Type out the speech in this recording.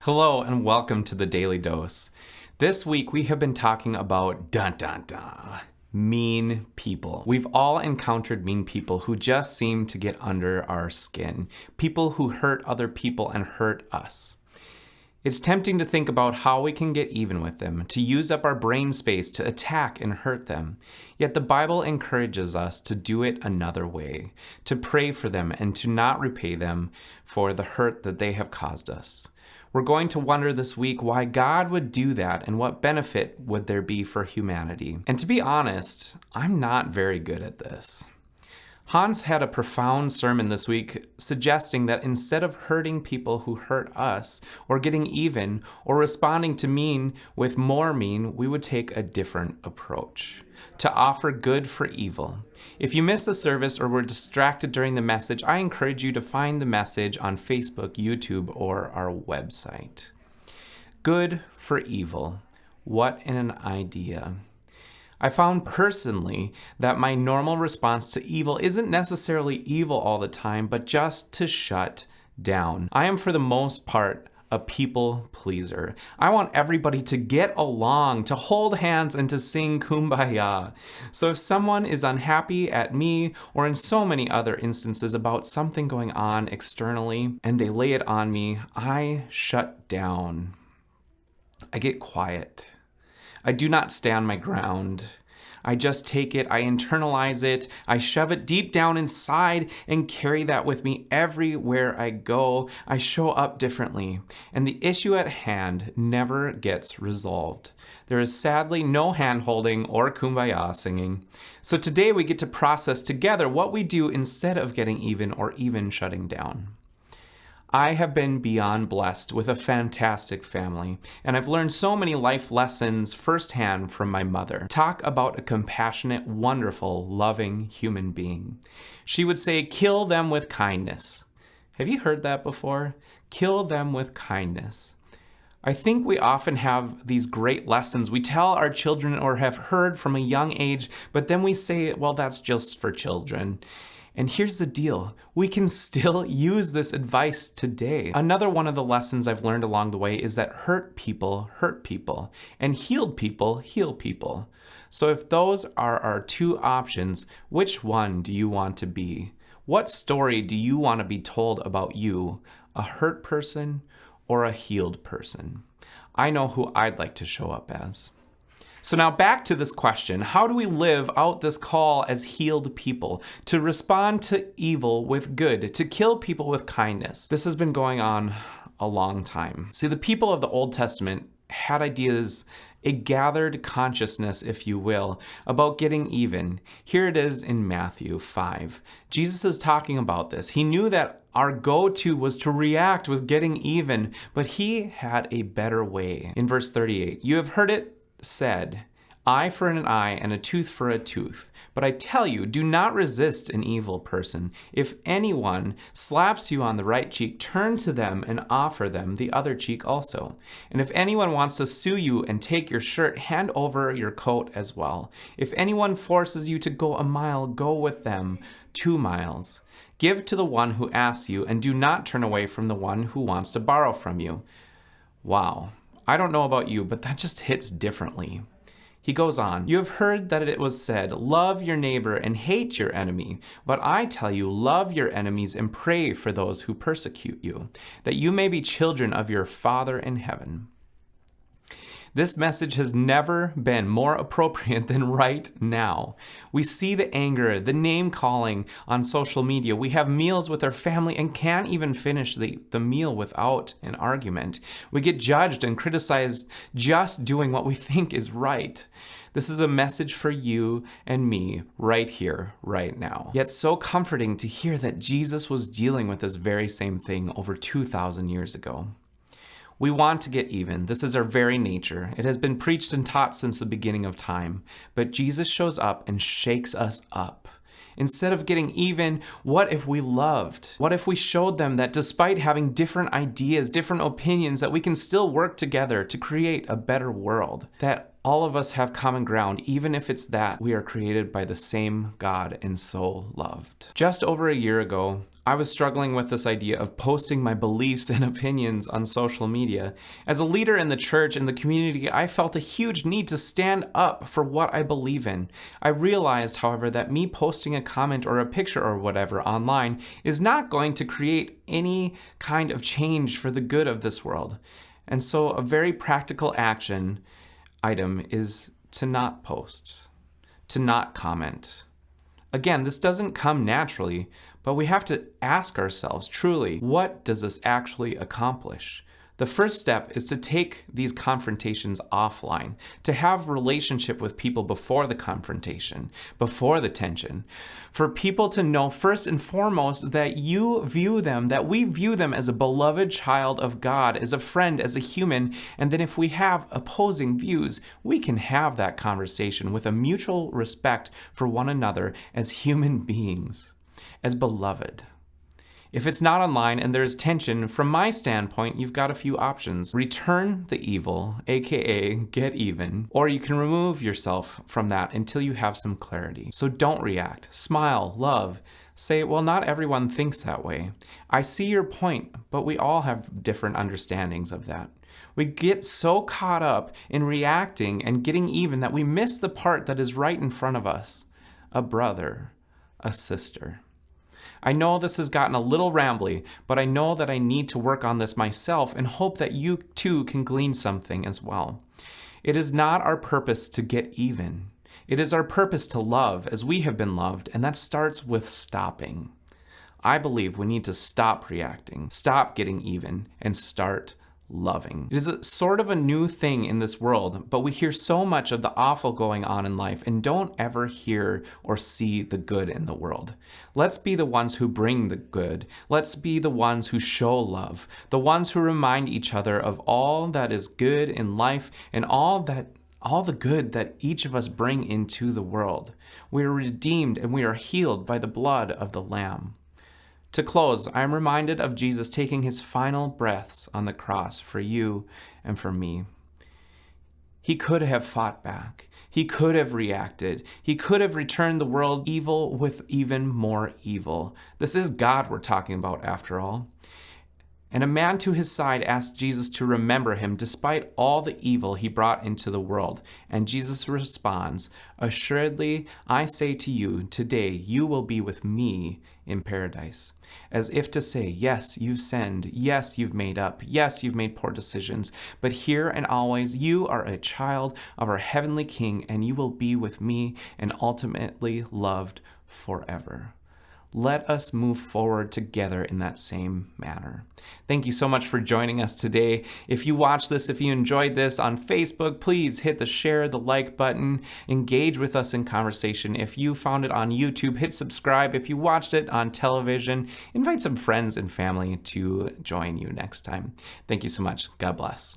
Hello and welcome to the Daily Dose. This week we have been talking about mean people. We've all encountered mean people who just seem to get under our skin. People who hurt other people and hurt us. It's tempting to think about how we can get even with them, to use up our brain space to attack and hurt them. Yet the Bible encourages us to do it another way, to pray for them and to not repay them for the hurt that they have caused us. We're going to wonder this week why God would do that and what benefit would there be for humanity. And to be honest, I'm not very good at this. Hans had a profound sermon this week suggesting that instead of hurting people who hurt us, or getting even, or responding to mean with more mean, we would take a different approach. To offer good for evil. If you missed the service or were distracted during the message, I encourage you to find the message on Facebook, YouTube, or our website. Good for evil. What an idea. I found personally that my normal response to evil isn't necessarily evil all the time, but just to shut down. I am for the most part a people pleaser. I want everybody to get along, to hold hands, and to sing Kumbaya. So if someone is unhappy at me, or in so many other instances about something going on externally, and they lay it on me, I shut down. I get quiet. I do not stand my ground. I just take it, I internalize it, I shove it deep down inside and carry that with me everywhere I go. I show up differently, and the issue at hand never gets resolved. There is sadly no hand-holding or kumbaya singing. So today we get to process together what we do instead of getting even or even shutting down. I have been beyond blessed with a fantastic family, and I've learned so many life lessons firsthand from my mother. Talk about a compassionate, wonderful, loving human being. She would say, kill them with kindness. Have you heard that before? Kill them with kindness. I think we often have these great lessons we tell our children or have heard from a young age, but then we say, well, that's just for children. And here's the deal, we can still use this advice today. Another one of the lessons I've learned along the way is that hurt people, and healed people, heal people. So if those are our two options, which one do you want to be? What story do you want to be told about you, a hurt person or a healed person? I know who I'd like to show up as. So now back to this question, how do we live out this call as healed people, to respond to evil with good, to kill people with kindness? This has been going on a long time. See, the people of the Old Testament had ideas, a gathered consciousness, if you will, about getting even. Here it is in Matthew 5. Jesus is talking about this. He knew that our go-to was to react with getting even, but he had a better way. In verse 38, you have heard it said, eye for an eye and a tooth for a tooth. But I tell you, do not resist an evil person. If anyone slaps you on the right cheek, turn to them and offer them the other cheek also. And if anyone wants to sue you and take your shirt, hand over your coat as well. If anyone forces you to go a mile, go with them 2 miles. Give to the one who asks you, and do not turn away from the one who wants to borrow from you. Wow. I don't know about you, but that just hits differently. He goes on, you have heard that it was said, love your neighbor and hate your enemy. But I tell you, love your enemies and pray for those who persecute you, that you may be children of your Father in heaven. This message has never been more appropriate than right now. We see the anger, the name calling on social media. We have meals with our family and can't even finish the meal without an argument. We get judged and criticized just doing what we think is right. This is a message for you and me right here, right now. Yet so comforting to hear that Jesus was dealing with this very same thing over 2,000 years ago. We want to get even. This is our very nature. It has been preached and taught since the beginning of time. But Jesus shows up and shakes us up. Instead of getting even, what if we loved? What if we showed them that despite having different ideas, different opinions, that we can still work together to create a better world? That All of us have common ground, even if it's that we are created by the same God and so loved. Just over a year ago, I was struggling with this idea of posting my beliefs and opinions on social media. As a leader in the church and the community, I felt a huge need to stand up for what I believe in. I realized, however, that me posting a comment or a picture or whatever online is not going to create any kind of change for the good of this world. And so a very practical action item is to not post, to not comment. Again, this doesn't come naturally, but we have to ask ourselves, truly, what does this actually accomplish? The first step is to take these confrontations offline, to have relationship with people before the confrontation, before the tension, for people to know first and foremost that you view them, that we view them as a beloved child of God, as a friend, as a human, and then if we have opposing views, we can have that conversation with a mutual respect for one another as human beings, as beloved. If it's not online and there's tension, from my standpoint, you've got a few options. Return the evil, aka get even, or you can remove yourself from that until you have some clarity. So don't react. Smile, love. Say, well, not everyone thinks that way. I see your point, but we all have different understandings of that. We get so caught up in reacting and getting even that we miss the part that is right in front of us. A brother, a sister. I know this has gotten a little rambly, but I know that I need to work on this myself and hope that you too can glean something as well. It is not our purpose to get even. It is our purpose to love as we have been loved, and that starts with stopping. I believe we need to stop reacting, stop getting even, and start loving. It is sort of a new thing in this world, but we hear so much of the awful going on in life and don't ever hear or see the good in the world. Let's be the ones who bring the good. Let's be the ones who show love, the ones who remind each other of all that is good in life and all the good that each of us bring into the world. We are redeemed and we are healed by the blood of the Lamb. To close, I am reminded of Jesus taking his final breaths on the cross for you and for me. He could have fought back. He could have reacted. He could have returned the world evil with even more evil. This is God we're talking about after all. And a man to his side asked Jesus to remember him despite all the evil he brought into the world. And Jesus responds, "Assuredly, I say to you, today you will be with me in paradise." As if to say, yes, you've sinned. Yes, you've made up. Yes, you've made poor decisions. But here and always, you are a child of our heavenly King, and you will be with me and ultimately loved forever. Let us move forward together in that same manner. Thank you so much for joining us today. If you watched this, if you enjoyed this on Facebook, please hit the share, the like button, engage with us in conversation. If you found it on YouTube, hit subscribe. If you watched it on television, invite some friends and family to join you next time. Thank you so much. God bless.